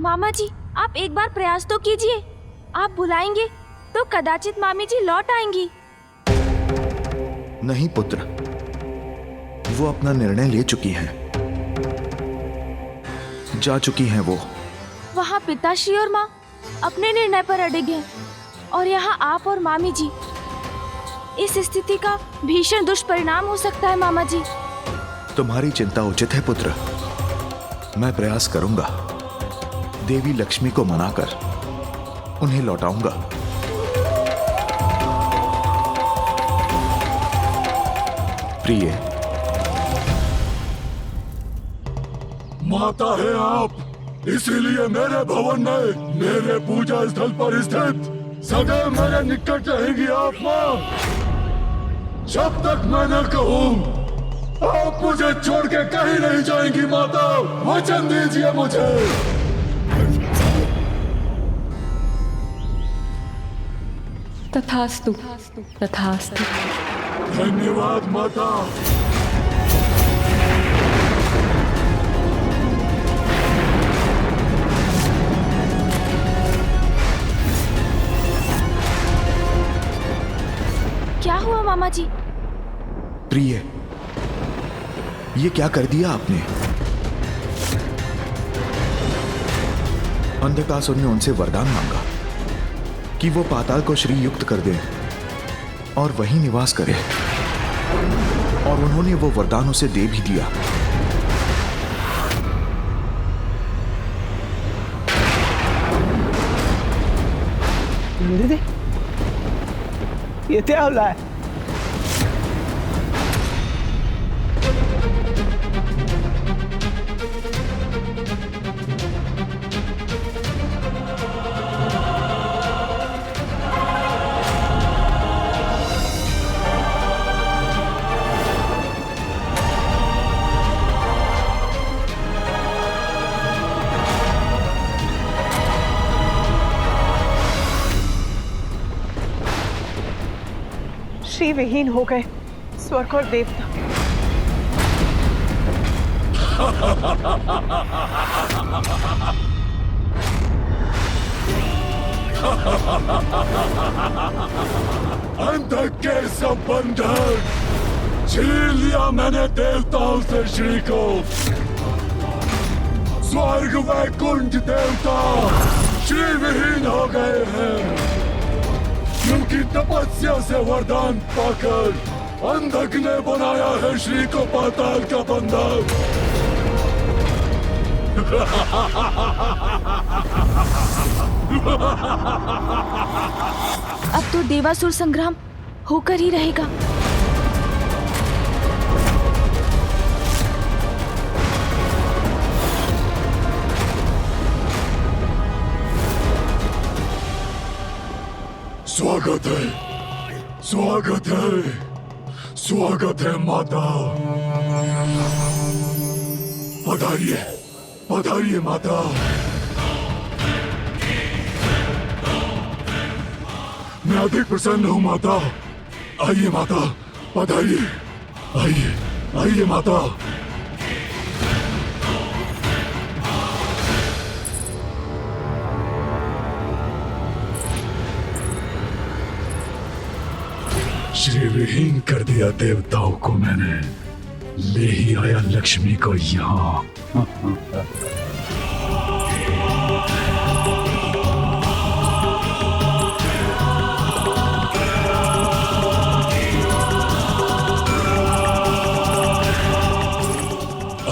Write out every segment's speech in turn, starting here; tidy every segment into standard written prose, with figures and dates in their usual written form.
मामा जी, आप एक बार प्रयास तो कीजिए। आप बुलाएंगे तो कदाचित मामी जी लौट आएंगी। नहीं पुत्र, वो अपना निर्णय ले चुकी हैं, जा चुकी हैं वो। वहाँ पिताश्री और माँ अपने निर्णय पर अड़िग हैं और यहाँ आप और मामी जी। इस स्थिति का भीषण दुष्परिणाम हो सकता है मामा जी। तुम्हारी चिंता उचित है पुत्र। मैं प्रयास करूंगा, देवी लक्ष्मी को मनाकर उन्हें लौटाऊंगा। प्रिय, माता है आप, इसीलिए मेरे भवन में, मेरे पूजा स्थल पर स्थित सदैव मेरे निकट रहेंगी आप माँ। जब तक मैं न कहूँ आप मुझे छोड़ के कहीं नहीं जाएंगी माता। वचन दीजिए मुझे। तथास्तु, तथास्तु। धन्यवाद माता। क्या हुआ मामा जी? प्रिय, ये क्या कर दिया आपने? अंधकासुर ने उनसे वरदान मांगा कि वो पाताल को श्री युक्त कर दें और वहीं निवास करे, और उन्होंने वो वरदान उसे दे भी दिया। दीदी, ये क्या हो रहा है? श्री विहीन हो गए स्वर्ग और देवता। अंधक के सब बंधन छीन लिया मैंने देवताओं से श्री को। स्वर्ग वैकुंठ देवता श्री विहीन हो गए हैं। उनकी तपस्या से वरदान पाकर अंधक ने बनाया है श्री को पाताल का बंधक। अब तो देवासुर संग्राम होकर ही रहेगा। स्वागत है, स्वागत है, स्वागत है माता। पधारिए, पधारिए माता। मैं अधिक प्रसन्न हूँ माता। आइए माता, पधारिए। आइए, आइए माता। श्री विहीन कर दिया देवताओं को मैंने, ले ही आया लक्ष्मी को यहाँ।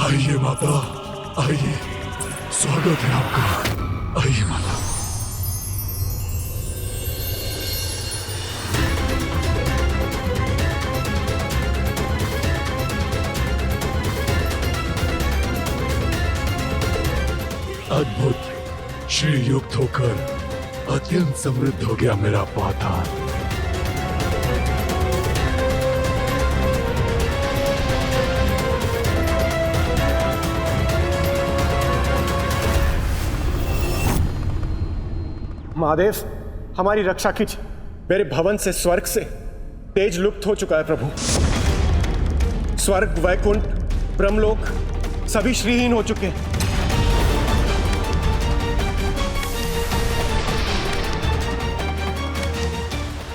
आइए माता, आइए, स्वागत है आपका। आइए माता। अद्भुत, श्री युक्त होकर अत्यंत समृद्ध हो गया मेरा पाताल। महादेव, हमारी रक्षा कीजिए। मेरे भवन से, स्वर्ग से तेज लुप्त हो चुका है प्रभु। स्वर्ग, वैकुंठ, ब्रह्मलोक सभी श्रीहीन हो चुके हैं।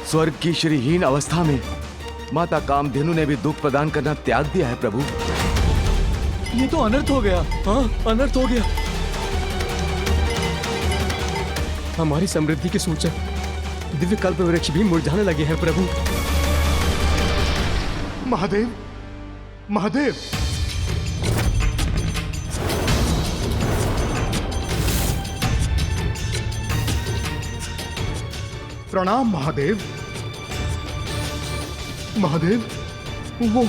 स्वर्ग की श्रीहीन अवस्था में माता कामधेनु ने भी दुख प्रदान करना त्याग दिया है प्रभु। ये तो अनर्थ हो गया। हाँ, अनर्थ हो गया। हमारी समृद्धि के सूचक दिव्य कल्प वृक्ष भी मुरझाने लगे हैं प्रभु। महादेव, महादेव, प्रणाम महादेव। महादेव, वो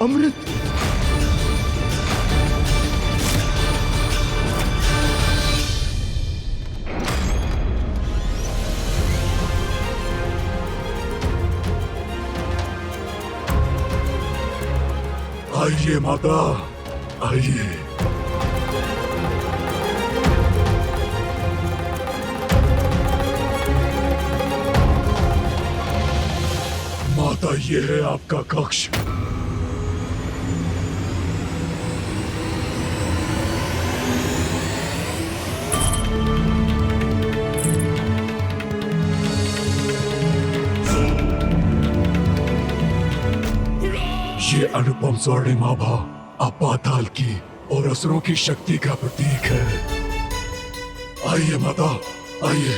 अमृत। आइए माता, आइए। माता, ये है आपका कक्ष। ये अनुपम स्वर्णिम आभा अपाताल की और असुरों की शक्ति का प्रतीक है। आइए माता, आइए।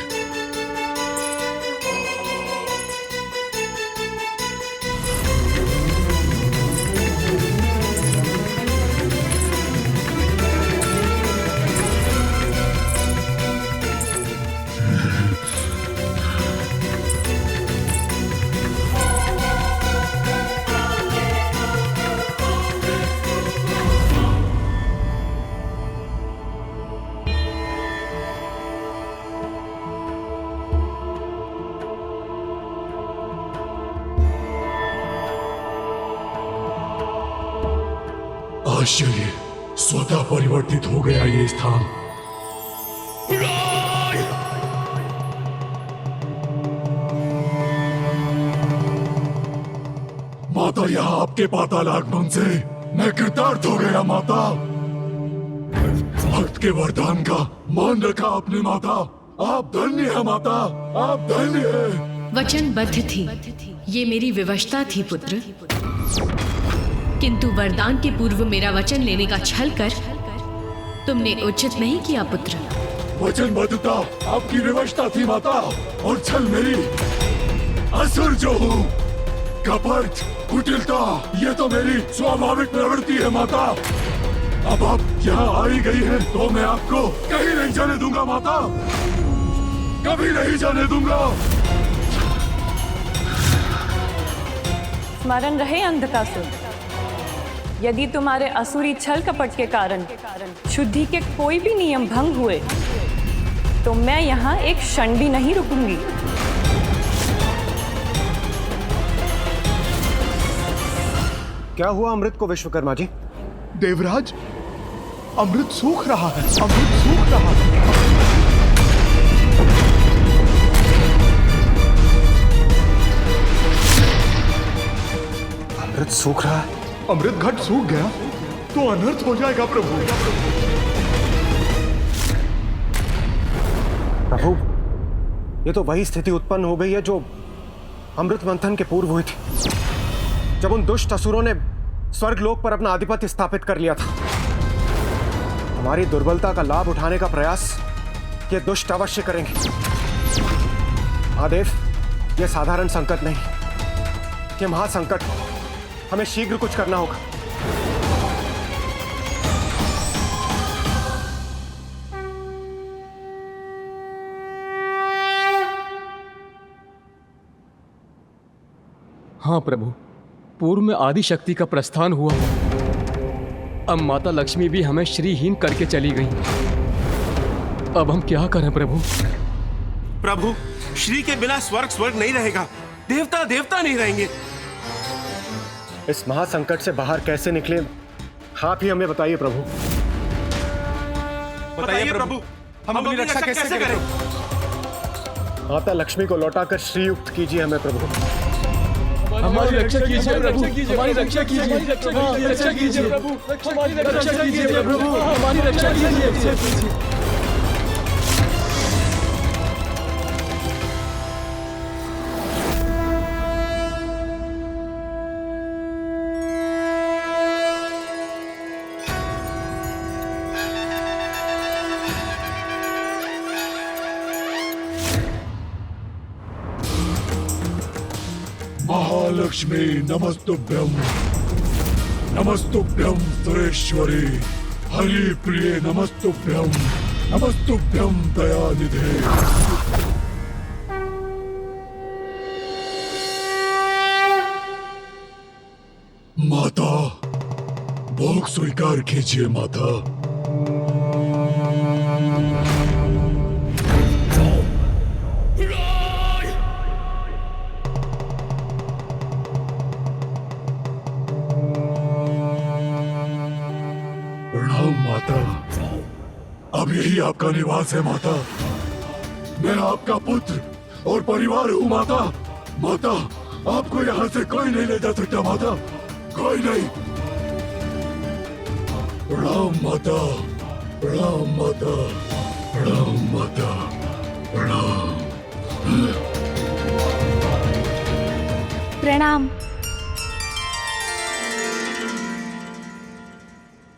आश्चर्य, स्वतः परिवर्तित हो गया ये स्थान। माता, यहाँ आपके पाताल आगमन से मैं कृतार्थ हो गया माता। भक्त के वरदान का मान रखा आपने माता। आप धन्य है माता, आप धन्य है। वचनबद्ध थी, ये मेरी विवशता थी पुत्र। किंतु वरदान के पूर्व मेरा वचन लेने का छल कर तुमने उचित नहीं किया पुत्र। वचनबद्धता आपकी विवशता थी माता, और छल मेरी। असुर जो हूँ, कपट, कुटिलता, ये तो मेरी स्वाभाविक प्रवृत्ति है माता। अब आप यहाँ आई गई हैं, तो मैं आपको कहीं नहीं जाने दूंगा माता, कभी नहीं जाने दूंगा। स्मरण रहे अंधकासुर, यदि तुम्हारे असुरी छल कपट के कारण शुद्धि के कोई भी नियम भंग हुए तो मैं यहाँ एक क्षण भी नहीं रुकूंगी। क्या हुआ अमृत को विश्वकर्मा जी? देवराज, अमृत सूख रहा है, अमृत सूख रहा है। अमृत सूख रहा है? अमृत घट सूख गया तो अनर्थ हो जाएगा प्रभु। प्रभु, ये तो वही स्थिति उत्पन्न हो गई है जो अमृत मंथन के पूर्व हुई थी, जब उन दुष्ट असुरों ने स्वर्ग लोक पर अपना आधिपत्य स्थापित कर लिया था। हमारी दुर्बलता का लाभ उठाने का प्रयास ये दुष्ट अवश्य करेंगे। महादेव, ये साधारण संकट नहीं, ये महासंकट। हमें शीघ्र कुछ करना होगा। हाँ प्रभु, पूर्व में आदि शक्ति का प्रस्थान हुआ, अब माता लक्ष्मी भी हमें श्रीहीन करके चली गई। अब हम क्या करें प्रभु? प्रभु, श्री के बिना स्वर्ग स्वर्ग नहीं रहेगा, देवता देवता नहीं रहेंगे। इस महासंकट से बाहर कैसे निकले, आप ही हमें बताइए प्रभु। बताइए प्रभु, हम अपनी रक्षा कैसे करें? माता लक्ष्मी को लौटाकर श्रीयुक्त कीजिए हमें प्रभु। हमारी रक्षा कीजिए प्रभु, हमारी रक्षा कीजिए, हमारी रक्षा कीजिए प्रभु, हमारी रक्षा कीजिए प्रभु, हमारी रक्षा कीजिए। लक्ष्मी नमस्तुभ्यं, नमस्तुभ्यं सुरेश्वरी, हरि प्रिय नमस्तुभ्यं, नमस्तुभ्यं दयानिधे। माता, भोग स्वीकार कीजिए माता। प्रणाम माता, अब यही आपका निवास है माता। मैं आपका पुत्र और परिवार हूँ माता। माता, आपको यहाँ से कोई नहीं ले जा सकता माता, कोई नहीं। प्रणाम माता, प्रणाम माता, प्रणाम माता, प्रणाम। प्रणाम।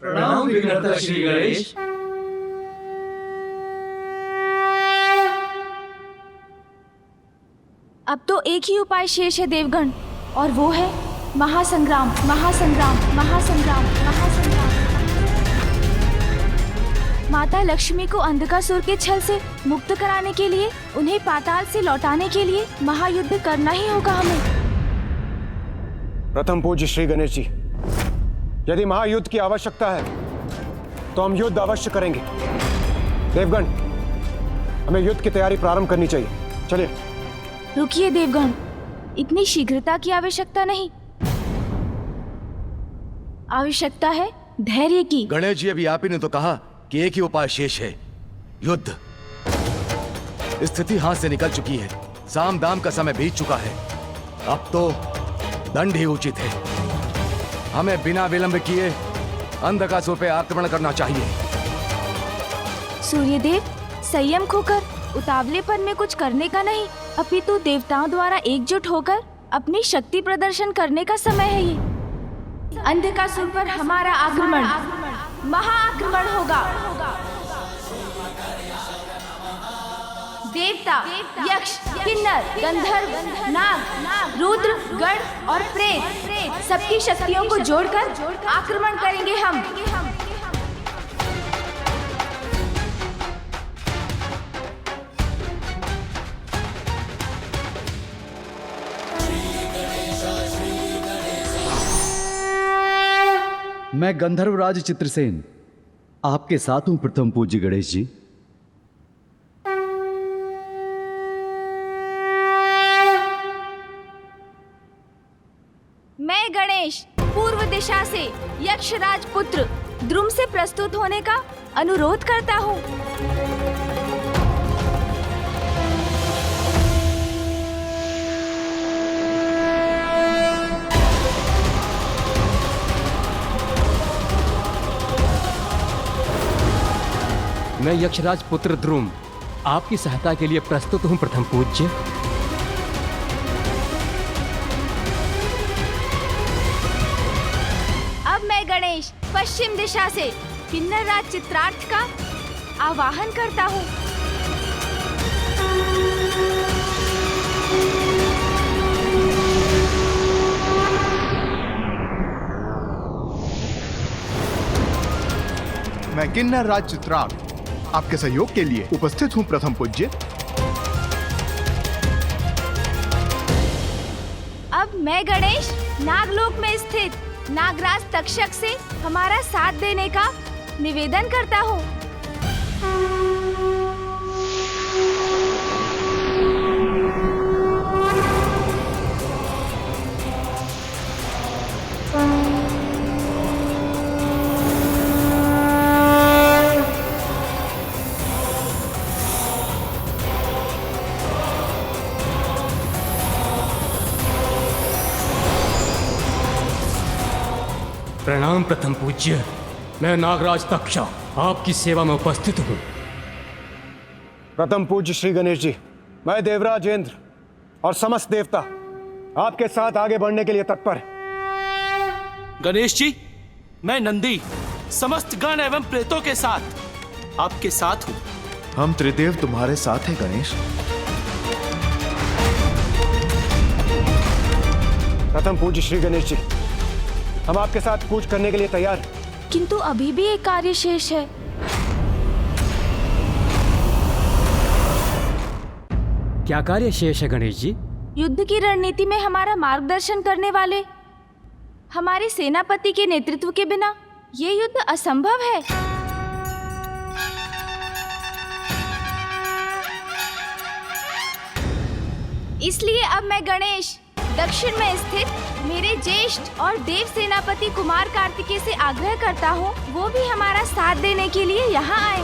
प्रणाम विघ्नहर्ता श्री गणेश। अब तो एक ही उपाय शेष है देवगण, और वो है महासंग्राम, महासंग्राम, महासंग्राम, महासंग्राम। माता लक्ष्मी को अंधकासुर के छल से मुक्त कराने के लिए, उन्हें पाताल से लौटाने के लिए महायुद्ध करना ही होगा हमें। प्रथम पूज्य श्री गणेश जी, यदि महायुद्ध की आवश्यकता है तो हम युद्ध अवश्य करेंगे। देवगण, हमें युद्ध की तैयारी प्रारंभ करनी चाहिए। चलिए। रुकिए देवगण, इतनी शीघ्रता की आवश्यकता नहीं, आवश्यकता है धैर्य की। गणेश जी, अभी आप ही ने तो कहा कि एक ही उपाय शेष है, युद्ध। स्थिति हाथ से निकल चुकी है, साम दाम का समय बीत चुका है, अब तो दंड ही उचित है। हमें बिना विलंब किए अंधकासुर पे आक्रमण करना चाहिए। सूर्यदेव, संयम खोकर उतावलेपन में कुछ करने का नहीं, अपितु देवताओं द्वारा एकजुट होकर अपनी शक्ति प्रदर्शन करने का समय है ये। अंधकासुर पर हमारा आक्रमण, महाआक्रमण होगा। देवता, यक्ष, किन्नर, गंधर्व, नाग, रुद्र, गण और प्रेत सबकी शक्तियों को जोड़कर आक्रमण करेंगे हम। मैं गंधर्वराज चित्रसेन आपके साथ हूं प्रथम पूज्य गणेश जी। मैं गणेश पूर्व दिशा से यक्षराज पुत्र द्रुम से प्रस्तुत होने का अनुरोध करता हूँ। मैं यक्षराज पुत्र द्रुम आपकी सहायता के लिए प्रस्तुत हूँ प्रथम पूज्य। अब मैं गणेश पश्चिम दिशा से किन्नर राज चित्रार्थ का आवाहन करता हूँ। मैं किन्नर राज चित्रार्थ आपके सहयोग के लिए उपस्थित हूं प्रथम पूज्य। अब मैं गणेश नागलोक में स्थित नागराज तक्षक से हमारा साथ देने का निवेदन करता हूँ। प्रणाम प्रथम पूज्य, मैं नागराज तक्षा आपकी सेवा में उपस्थित हूँ। प्रथम पूज्य श्री गणेश जी, मैं देवराज इंद्र और समस्त देवता आपके साथ आगे बढ़ने के लिए तत्पर है। गणेश जी, मैं नंदी समस्त गण एवं प्रेतों के साथ आपके साथ हूँ। हम त्रिदेव तुम्हारे साथ हैं गणेश। प्रथम पूज्य श्री गणेश जी, हम आपके साथ पूछ करने के लिए तैयार हैं। किंतु अभी भी एक कार्य शेष है। क्या कार्य शेष है गणेश जी? युद्ध की रणनीति में हमारा मार्गदर्शन करने वाले हमारे सेनापति के नेतृत्व के बिना ये युद्ध असंभव है। इसलिए अब मैं गणेश, दक्षिण में स्थित मेरे ज्येष्ठ और देव सेनापति कुमार कार्तिकेय से आग्रह करता हूँ वो भी हमारा साथ देने के लिए यहाँ आए।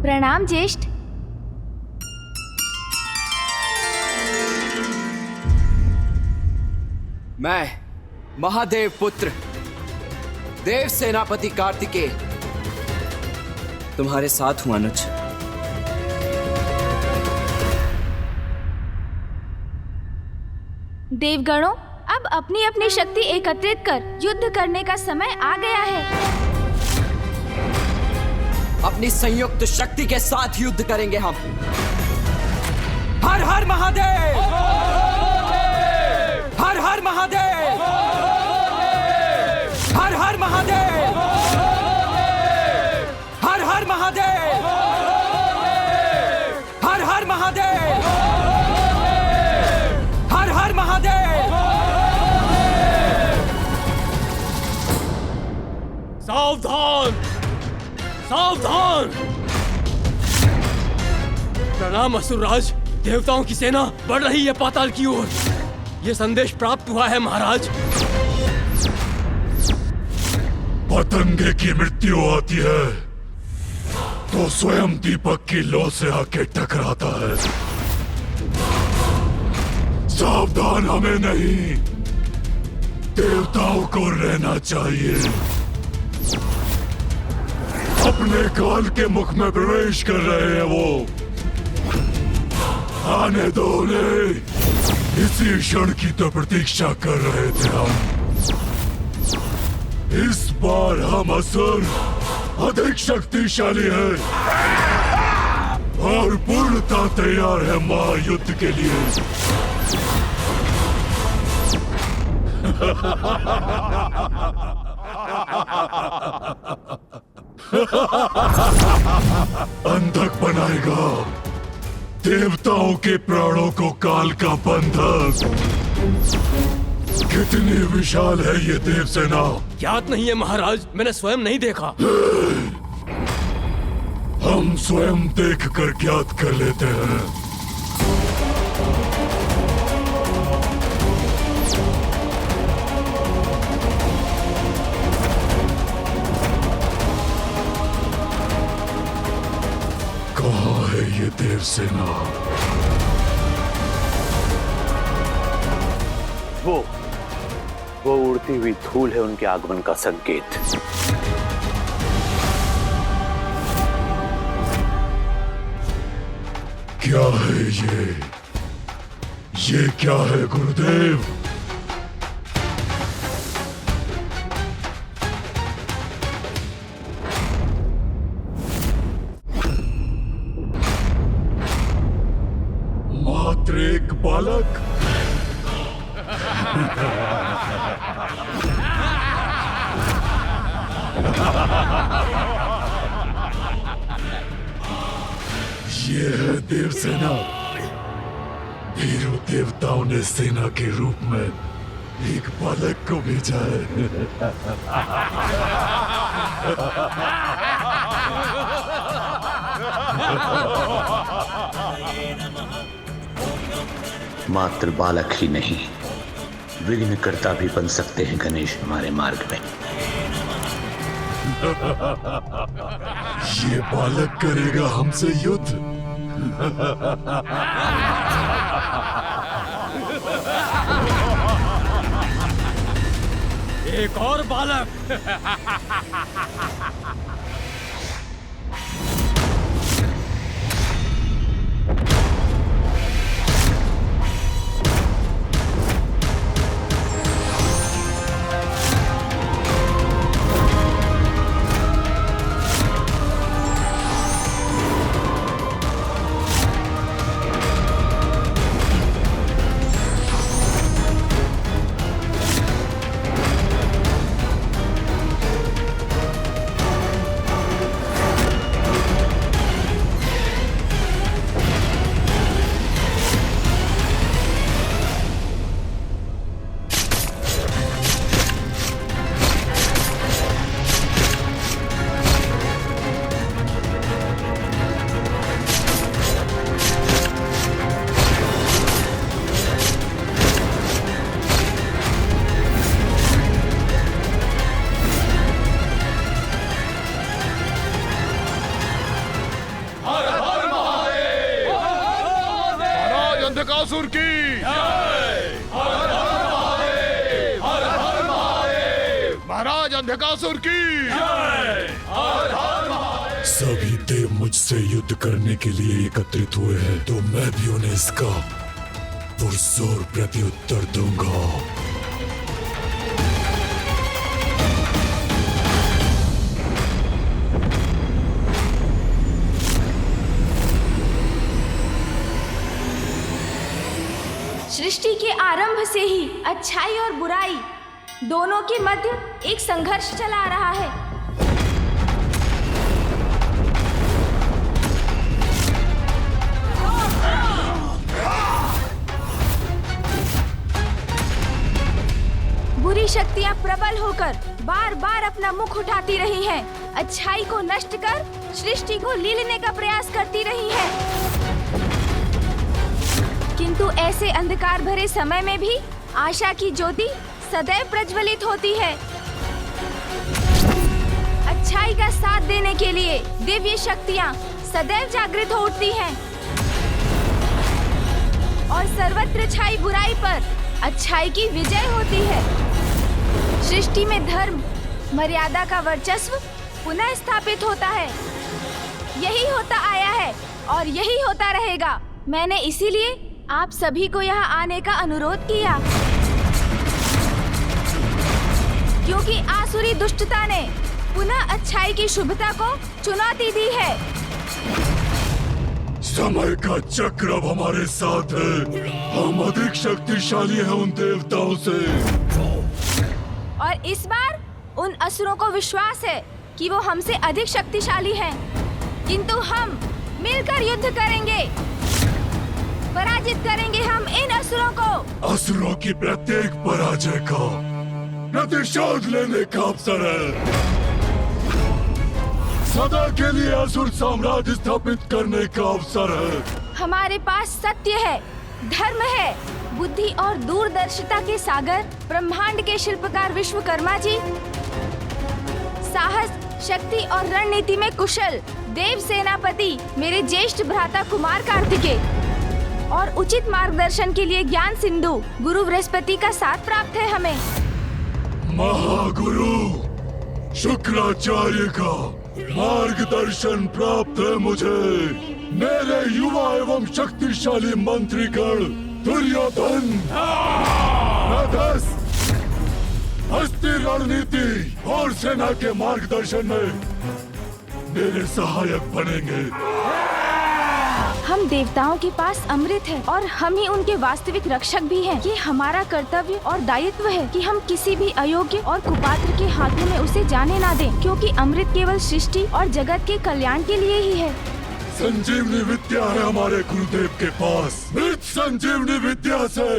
प्रणाम ज्येष्ठ। मैं महादेव पुत्र देव सेनापति कार्तिकेय तुम्हारे साथ हूं अनुज। देवगणों, अब अपनी अपनी शक्ति एकत्रित कर युद्ध करने का समय आ गया है। अपनी संयुक्त शक्ति के साथ युद्ध करेंगे हम। हर हर महादेव, हर हर महादेव, हर हर महादेव, हर हर महादेव, हर हर महादेव, हर हर महादेव। सावधान, सावधान! प्रणाम असुरराज, देवताओं की सेना बढ़ रही है पाताल की ओर। ये संदेश प्राप्त हुआ है महाराज। पतंगे की मृत्यु होती है तो स्वयं दीपक की लौ से आके टकराता है। सावधान हमें नहीं, देवताओं को रहना चाहिए। अपने काल के मुख में प्रवेश कर रहे हैं वो। आने दो उन्हें, इसी क्षण की तो प्रतीक्षा कर रहे थे हम। इस बार हम असुर अधिक शक्तिशाली है और पूर्णता तैयार है महायुद्ध के लिए। अंधक बनाएगा देवताओं के प्राणों को काल का बंधक। कितनी विशाल है ये देव सेना। ज्ञात नहीं है महाराज, मैंने स्वयं नहीं देखा। हम स्वयं देख कर ज्ञात कर लेते हैं। कहाँ है ये देव सेना? वो उड़ती हुई धूल है उनके आगमन का संकेत। क्या है ये क्या है गुरुदेव? मात्र एक बालक? ये है देव सेना। वीरों देवताओं ने सेना के रूप में एक बालक को भेजा है। मात्र बालक ही नहीं, विघ्नकर्ता भी बन सकते हैं गणेश हमारे मार्ग में। ये बालक करेगा हमसे युद्ध। एक और बालक। अंधकासुर की सभी देव मुझसे युद्ध करने के लिए एकत्रित हुए हैं, तो मैं भी उन्हें इसका पुरजोर प्रत्युत्तर दूंगा। सृष्टि के आरंभ से ही अच्छाई और बुराई दोनों के मध्य एक संघर्ष चला आ रहा है। बुरी शक्तियां प्रबल होकर बार बार अपना मुख उठाती रही हैं, अच्छाई को नष्ट कर सृष्टि को लीलने का प्रयास करती रही हैं। किंतु ऐसे अंधकार भरे समय में भी आशा की ज्योति सदैव प्रज्वलित होती है। अच्छाई का साथ देने के लिए दिव्य शक्तियां सदैव जागृत हो उठती हैं और सर्वत्र छाई बुराई पर अच्छाई की विजय होती है। सृष्टि में धर्म मर्यादा का वर्चस्व पुनः स्थापित होता है। यही होता आया है और यही होता रहेगा। मैंने इसीलिए आप सभी को यहाँ आने का अनुरोध किया, क्योंकि आसुरी दुष्टता ने पुनः अच्छाई की शुभता को चुनौती दी है। समय का चक्र अब हमारे साथ है। हम अधिक शक्तिशाली हैं उन देवताओं से। और इस बार उन असुरों को विश्वास है कि वो हमसे अधिक शक्तिशाली हैं, किंतु हम मिलकर युद्ध करेंगे, पराजित करेंगे हम इन असुरों को। असुरों की प्रत्येक पराजय का प्रतिशोध लेने का अवसर है। सदा के लिए असुर साम्राज्य स्थापित करने का अवसर है। हमारे पास सत्य है, धर्म है, बुद्धि और दूरदर्शिता के सागर ब्रह्मांड के शिल्पकार विश्वकर्मा जी, साहस, शक्ति और रणनीति में कुशल देव सेनापति मेरे ज्येष्ठ भ्राता कुमार कार्तिकेय और उचित मार्गदर्शन के लिए ज्ञान सिंधु गुरु बृहस्पति का साथ प्राप्त है हमें। महागुरु शुक्राचार्य का मार्गदर्शन प्राप्त है मुझे। मेरे युवा एवं शक्तिशाली मंत्रीगण दुर्योधन, नभस, हस्ती रणनीति और सेना के मार्गदर्शन में मेरे सहायक बनेंगे। हम देवताओं के पास अमृत है और हम ही उनके वास्तविक रक्षक भी हैं। ये हमारा कर्तव्य और दायित्व है कि हम किसी भी अयोग्य और कुपात्र के हाथों में उसे जाने ना दें, क्योंकि अमृत केवल सृष्टि और जगत के कल्याण के लिए ही है। संजीवनी विद्या है हमारे गुरुदेव के पास। इस संजीवनी विद्या से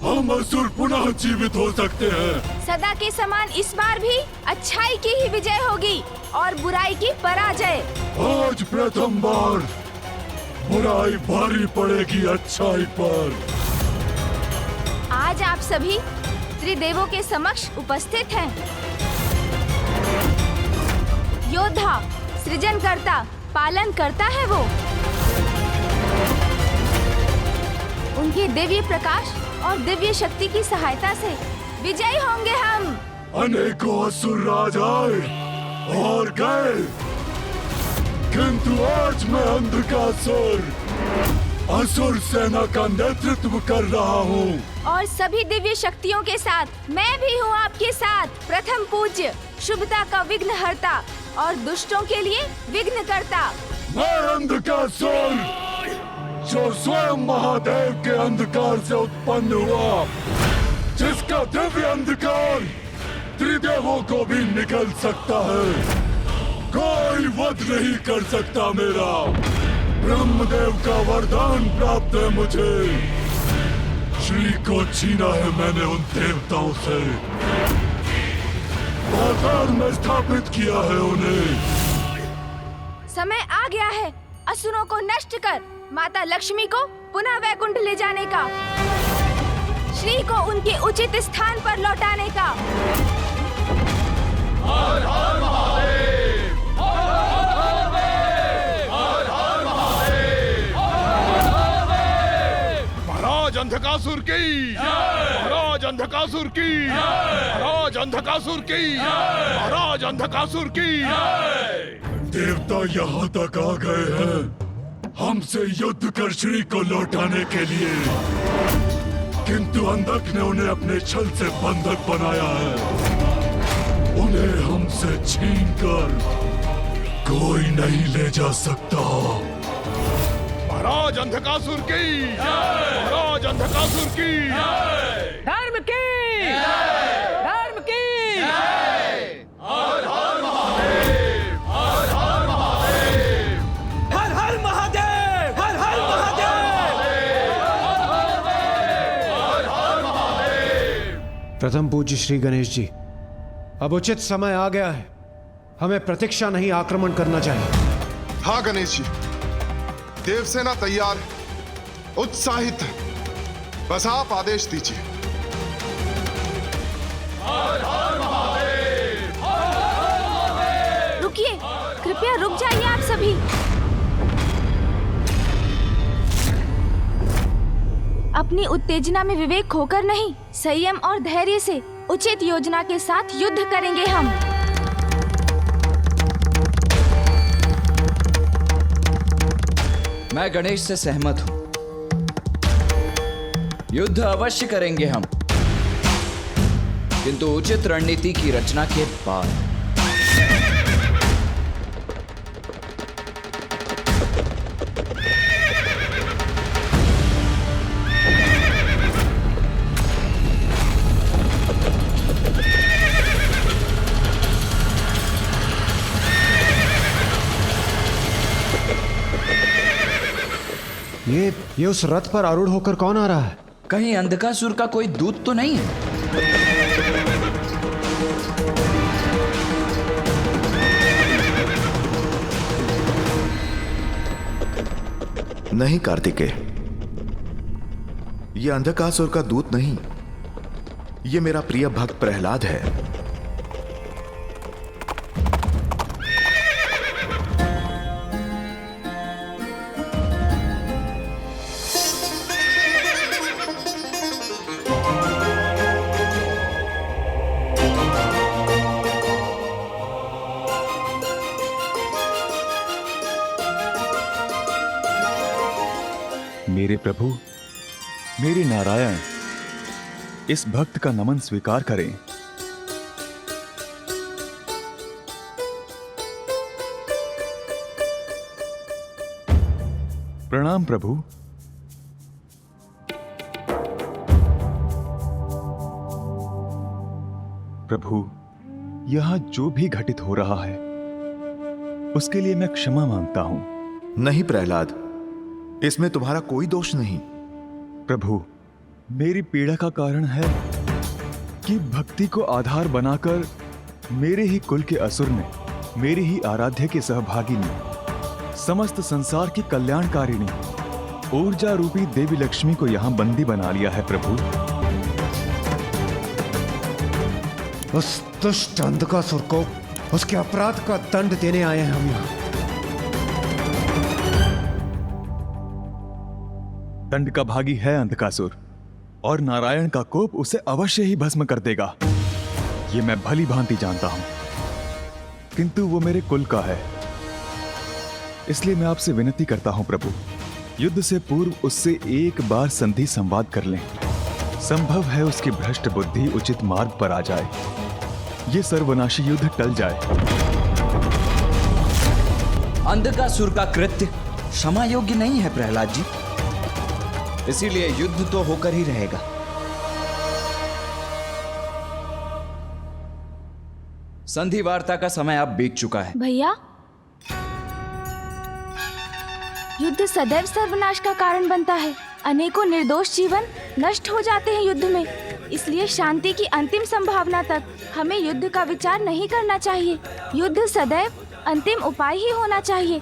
हम असुर पुनः जीवित हो सकते हैं। सदा के समान इस बार भी अच्छाई की ही विजय होगी और बुराई की पराजय। आज प्रथम बार बुराई भारी पड़ेगी अच्छाई पर। आज आप सभी त्रिदेवों के समक्ष उपस्थित हैं। योद्धा, सृजनकर्ता, पालन करता है वो। उनके दिव्य प्रकाश और दिव्य शक्ति की सहायता से विजयी होंगे हम। अनेकों असुर राज आए और गए, किंतु आज मैं अंधकासुर असुर सेना का नेतृत्व कर रहा हूँ और सभी दिव्य शक्तियों के साथ मैं भी हूँ आपके साथ। प्रथम पूज्य, शुभता का विघ्नहर्ता और दुष्टों के लिए विघ्न करता। मैं अंधकासुर जो स्वयं महादेव के अंधकार से उत्पन्न हुआ, जिसका दिव्य अंधकार त्रिदेवों को भी निकल सकता है। कोई वध नहीं कर सकता मेरा। ब्रह्मदेव का वरदान प्राप्त है मुझे। श्री को छीना है मैंने उन देवताओं से। पाताल में स्थापित किया है उन्हें। समय आ गया है असुरों को नष्ट कर माता लक्ष्मी को पुनः वैकुंठ ले जाने का, श्री को उनके उचित स्थान पर लौटाने का। हर हर महादेव! महाराज अंधकासुर की! महाराज अंधकासुर की, महाराज अंधकासुर की, महाराज अंधकासुर की। देवता यहाँ तक आ गए हैं हमसे युद्ध कर श्री को लौटाने के लिए, किंतु अंधक ने उन्हें अपने छल से बंधक बनाया है। उन्हें हमसे छीनकर कोई नहीं ले जा सकता। महाराज अंधकासुर की, महाराज अंधकासुर की। धर्म की, धर्म की। हर हर महादेव, हर हर महादेव, हर हर महादेव, हर हर महादेव। प्रथम पूज्य श्री गणेश जी, अब उचित समय आ गया है, हमें प्रतीक्षा नहीं आक्रमण करना चाहिए। हाँ गणेश जी, देवसेना तैयार है, उत्साहित है, बस आप आदेश दीजिए। हर हर महादेव, हर हर महादेव। रुकिए, कृपया रुक जाइए आप सभी। अपनी उत्तेजना में विवेक खोकर नहीं, संयम और धैर्य से उचित योजना के साथ युद्ध करेंगे हम। मैं गणेश से सहमत हूं। युद्ध अवश्य करेंगे हम, किंतु उचित रणनीति की रचना के बाद। ये उस रथ पर आरूढ़ होकर कौन आ रहा है? कहीं अंधकासुर का कोई दूत तो नहीं है? नहीं कार्तिकेय, ये अंधकासुर का दूत नहीं, ये मेरा प्रिय भक्त प्रहलाद है। मेरे प्रभु, मेरे नारायण, इस भक्त का नमन स्वीकार करें। प्रणाम प्रभु। प्रभु, यहां जो भी घटित हो रहा है उसके लिए मैं क्षमा मांगता हूं। नहीं प्रहलाद, इसमें तुम्हारा कोई दोष नहीं। प्रभु, मेरी पीड़ा का कारण है कि भक्ति को आधार बनाकर मेरे ही कुल के असुर ने, मेरे ही आराध्य के सहभागी ने, समस्त संसार की कल्याणकारिणी ऊर्जा रूपी देवी लक्ष्मी को यहां बंदी बना लिया है। प्रभु, उस दुष्ट अंधकासुर को उसके अपराध का दंड देने आए हैं हम यहां। दंड का भागी है अंधकासुर, और नारायण का कोप उसे अवश्य ही भस्म कर देगा, ये मैं भली भांति जानता हूं। किंतु वो मेरे कुल का है, इसलिए मैं आपसे विनती करता हूं प्रभु, युद्ध से पूर्व उससे एक बार संधि संवाद कर लें। संभव है उसकी भ्रष्ट बुद्धि उचित मार्ग पर आ जाए, ये सर्वनाशी युद्ध टल जाए। अंधकासुर का कृत्य क्षमा योग्य नहीं है प्रहलाद जी, इसीलिए युद्ध तो होकर ही रहेगा। संधि वार्ता का समय अब बीत चुका है। भैया, युद्ध सदैव सर्वनाश का कारण बनता है। अनेकों निर्दोष जीवन नष्ट हो जाते हैं युद्ध में, इसलिए शांति की अंतिम संभावना तक हमें युद्ध का विचार नहीं करना चाहिए। युद्ध सदैव अंतिम उपाय ही होना चाहिए।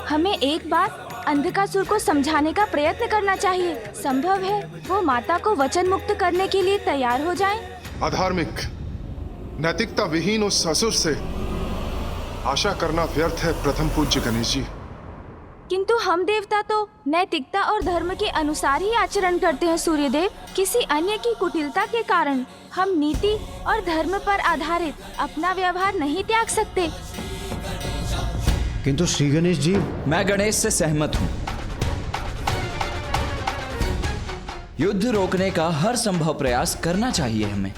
हमें एक बार अंधकासुर को समझाने का प्रयत्न करना चाहिए। संभव है वो माता को वचन मुक्त करने के लिए तैयार हो जाएं। अधार्मिक, नैतिकता विहीन उस असुर से आशा करना व्यर्थ है प्रथम पूज्य गणेश जी। किंतु हम देवता तो नैतिकता और धर्म के अनुसार ही आचरण करते हैं सूर्यदेव। किसी अन्य की कुटिलता के कारण हम नीति और धर्म पर आधारित अपना व्यवहार नहीं त्याग सकते। किंतु श्री गणेश जी, मैं गणेश से सहमत हूं। युद्ध रोकने का हर संभव प्रयास करना चाहिए हमें।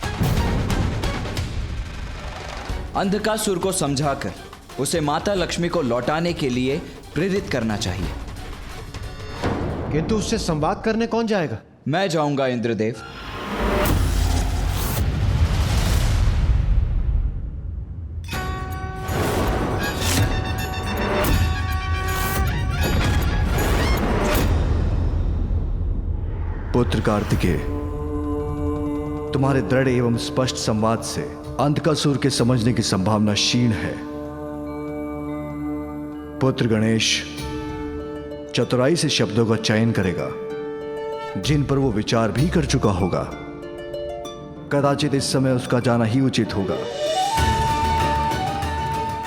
अंधकासुर को समझाकर उसे माता लक्ष्मी को लौटाने के लिए प्रेरित करना चाहिए। किंतु उससे संवाद करने कौन जाएगा? मैं जाऊंगा इंद्रदेव। पुत्र कार्तिकेय, तुम्हारे दृढ़ एवं स्पष्ट संवाद से अंधकासुर के समझने की संभावना क्षीण है। पुत्र गणेश चतुराई से शब्दों का चयन करेगा जिन पर वो विचार भी कर चुका होगा। कदाचित इस समय उसका जाना ही उचित होगा।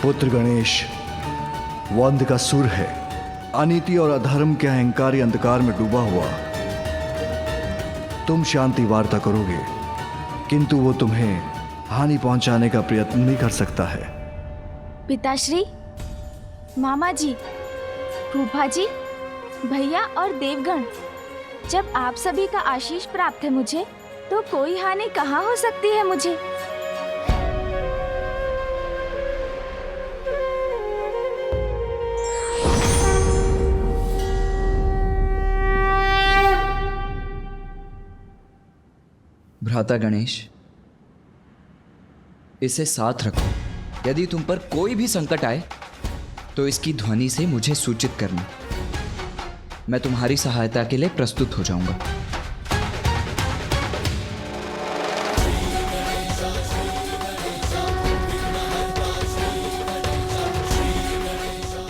पुत्र गणेश, वो अंधकासुर है, अनीति और अधर्म के अहंकारी अंधकार में डूबा हुआ। तुम शांति वार्ता करोगे, किंतु वो तुम्हें हानि पहुंचाने का प्रयत्न भी कर सकता है। पिताश्री, मामा जी, फूफा जी, भैया और देवगण, जब आप सभी का आशीष प्राप्त है मुझे, तो कोई हानि कहाँ हो सकती है मुझे। भ्राता गणेश, इसे साथ रखो। यदि तुम पर कोई भी संकट आए तो इसकी ध्वनि से मुझे सूचित करना। मैं तुम्हारी सहायता के लिए प्रस्तुत हो जाऊंगा।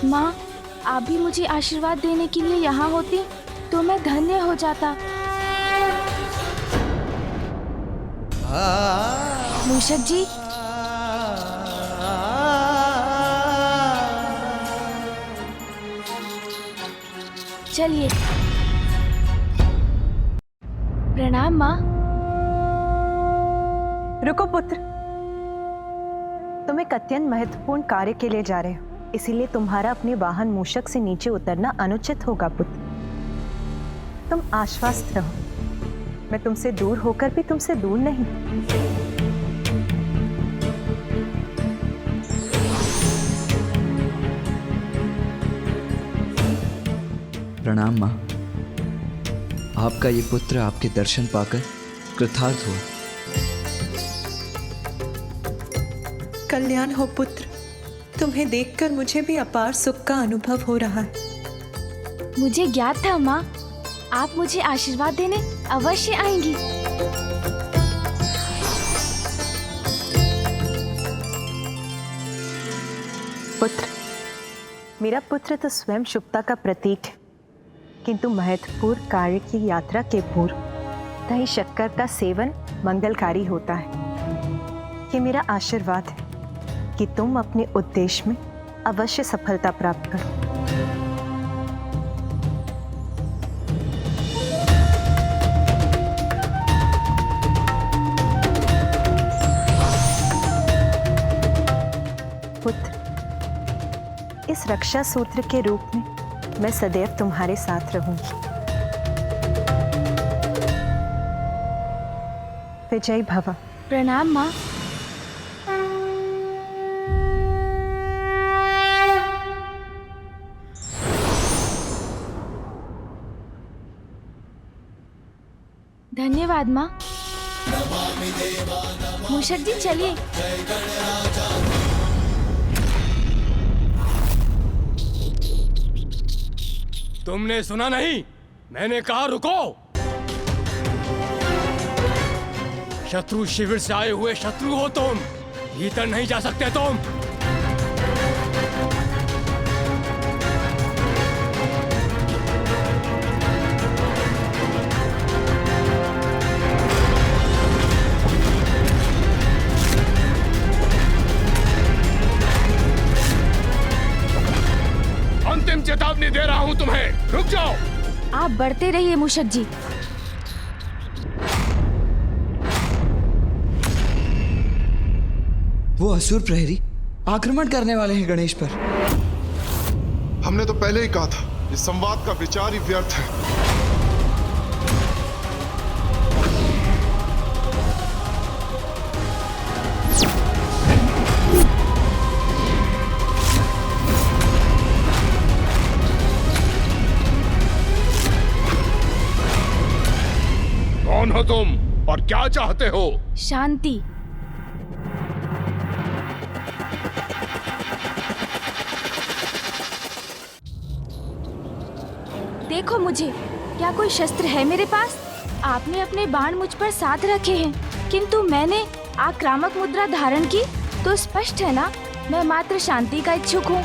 माँ, आप भी मुझे आशीर्वाद देने के लिए यहाँ होती तो मैं धन्य हो जाता। मूषक जी, चलिए। प्रणाम माँ। रुको पुत्र, तुम एक अत्यंत महत्वपूर्ण कार्य के लिए जा रहे हो, इसीलिए तुम्हारा अपने वाहन मूषक से नीचे उतरना अनुचित होगा पुत्र। तुम आश्वस्त रहो, मैं तुमसे दूर होकर भी तुमसे दूर नहीं। प्रणाम माँ। आपका ये पुत्र आपके दर्शन पाकर कृतार्थ हुआ। कल्याण हो पुत्र, तुम्हें देखकर मुझे भी अपार सुख का अनुभव हो रहा है। मुझे ज्ञात था माँ, आप मुझे आशीर्वाद देने अवश्य आएंगी। पुत्र, मेरा पुत्र तो स्वयं शुभता का प्रतीक है, किंतु महत्वपूर्ण कार्य की यात्रा के पूर्व दही शक्कर का सेवन मंगलकारी होता है। ये मेरा आशीर्वाद है कि तुम अपने उद्देश्य में अवश्य सफलता प्राप्त करो। पुत्र, इस रक्षा सूत्र के रूप में मैं सदैव तुम्हारे साथ रहूंगी। विजय भव। प्रणाम माँ। धन्यवाद माँ। मूषक जी, चलिए। तुमने सुना नहीं? मैंने कहा रुको। शत्रु शिविर से आए हुए शत्रु हो तुम, भीतर नहीं जा सकते तुम। अंतिम चेतावनी दे रहा हूं। रुक जाओ। आप बढ़ते रहिए मूषक जी। वो असुर प्रहरी आक्रमण करने वाले हैं गणेश पर। हमने तो पहले ही कहा था, इस संवाद का विचार ही व्यर्थ है। कौन हो तुम और क्या चाहते हो? शांति। देखो मुझे, क्या कोई शस्त्र है मेरे पास? आपने अपने बाण मुझ पर साध रखे हैं, किंतु मैंने आक्रामक मुद्रा धारण की, तो स्पष्ट है ना, मैं मात्र शांति का इच्छुक हूँ।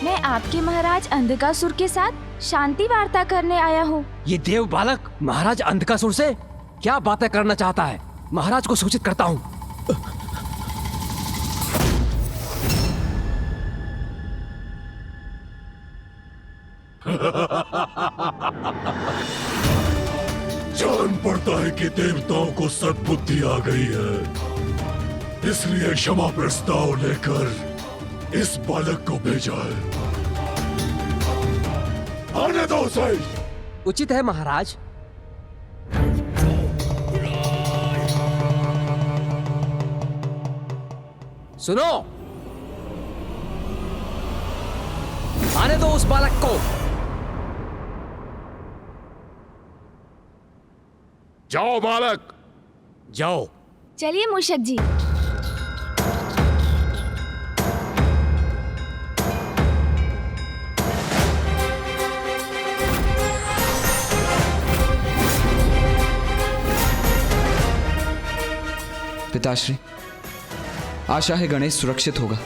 मैं आपके महाराज अंधकासुर के साथ शांति वार्ता करने आया हूँ। ये देव बालक महाराज अंधकासुर से क्या बातें करना चाहता है? महाराज को सूचित करता हूँ। जान पड़ता है कि देवताओं को सद्बुद्धि आ गई है, इसलिए क्षमा प्रस्ताव लेकर इस बालक को भेजा है। आने दो उसे। उचित है महाराज। सुनो, आने दो उस बालक को। जाओ बालक, जाओ। चलिए मूषक जी। पिताश्री, आशा है गणेश सुरक्षित होगा।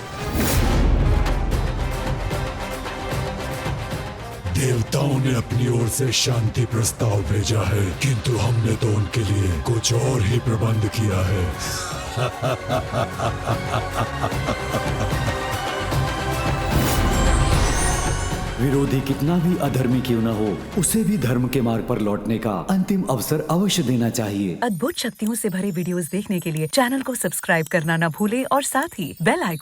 देवताओं ने अपनी ओर से शांति प्रस्ताव भेजा है, किंतु हमने तो उनके लिए कुछ और ही प्रबंध किया है। विरोधी कितना भी अधर्मी क्यों न हो, उसे भी धर्म के मार्ग पर लौटने का अंतिम अवसर अवश्य देना चाहिए। अद्भुत शक्तियों से भरे वीडियोस देखने के लिए चैनल को सब्सक्राइब करना न भूलें और साथ ही बेल आइकन